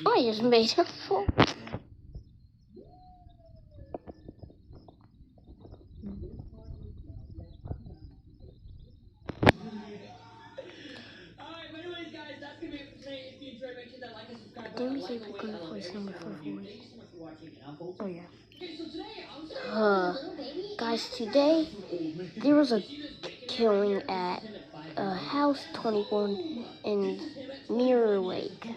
I just made a fall. Let me see if we can voice number 4. Oh yeah. Guys, today there was a killing at House 21 in Mirror Lake.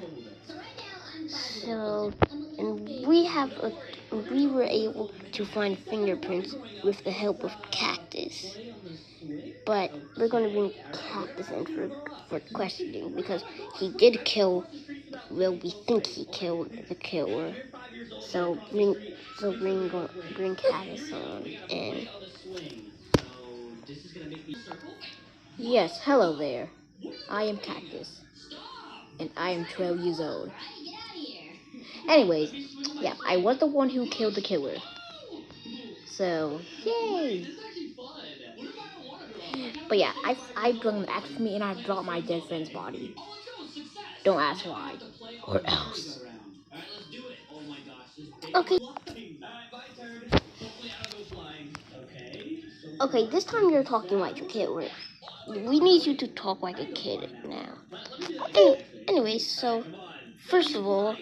So, and we were able to find fingerprints with the help of Cactus. But we're going to bring Cactus in for questioning because he did kill. Well, we think he killed the killer. So bring Cactus on and. Yes, hello there. I am Cactus, and I am 12 years old. Anyways, yeah, I was the one who killed the killer. So, yay! But yeah, I brought the axe with me, and I dropped my dead friend's body. Don't ask why. Or else. Okay. Okay, this time you're talking like a kid. We need you to talk like a kid now. Anyways, so first of all,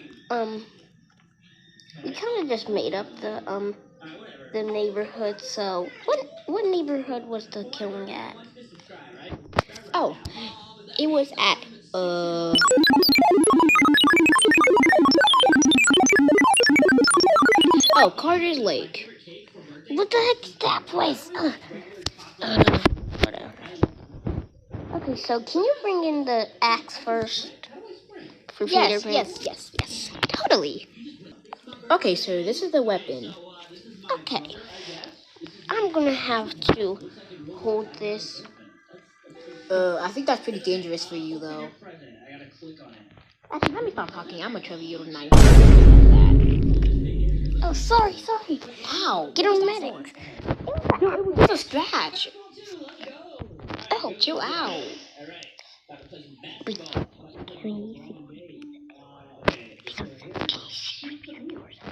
we kind of just made up the neighborhood. So what neighborhood was the killing at? Oh, it was at Carter's Lake. What the heck is that place? Whatever. Okay, so can you bring in the axe first? For fingerprints? Yes. Totally. Okay, so this is the weapon. Okay. I'm gonna have to hold this. I think that's pretty dangerous for you, though. Actually, let me stop talking. I'm a 12-year-old knife. Oh, sorry. Ow! Get on medic. No, it was just a scratch. Oh, chill out.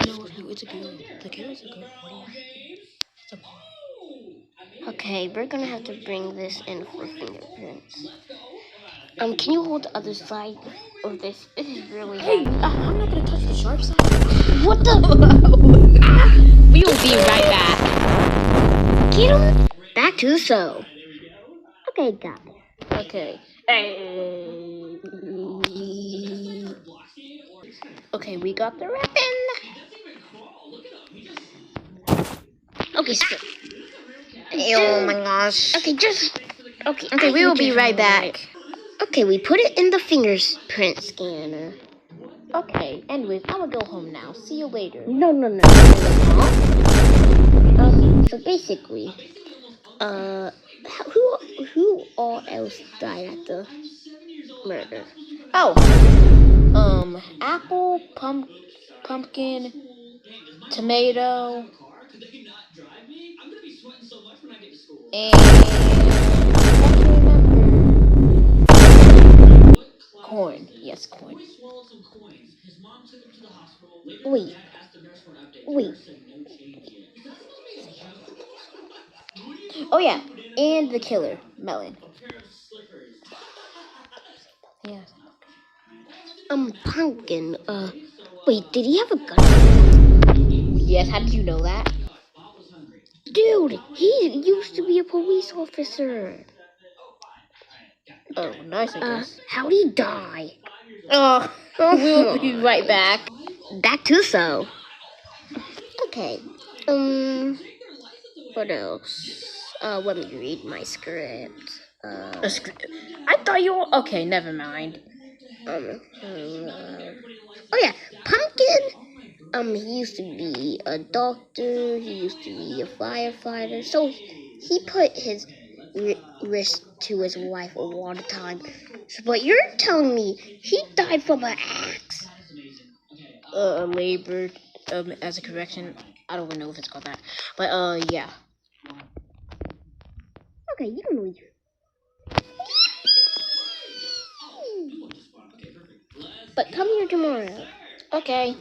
No, it's a girl. The killer's a girl. It's a boy. Okay, we're gonna have to bring this in for fingerprints. Can you hold the other side of this? This is really heavy. I'm not gonna touch the sharp side. What the? We will be right back. Get him back to the show. Okay, guys. Okay. Okay, we got the weapon. Okay, oh my gosh. Okay, we will be right back. Okay, we put it in the fingerprint scanner. Okay, anyways, I'm gonna go home now. See you later. No. So basically, who all else died at the murder? Oh, apple, pumpkin, tomato, and corn. Yes, corn. Wait. Oh yeah, and the killer, Melon. Yeah. Pumpkin. Wait, did he have a gun? Yes, how did you know that? Dude, he used to be a police officer. Oh, nice, I guess. How'd he die? Oh, we'll be right back. Back to the show. Okay. What else? Let me read my script. A script? I thought you were... Okay, never mind. Oh yeah, Pumpkin. He used to be a doctor. He used to be a firefighter. So he put his risk to his life a lot of time. But you're telling me he died from an axe? Labor, as a correction. I don't even know if it's called that. But, yeah. Okay, you don't know. But come here tomorrow. Okay.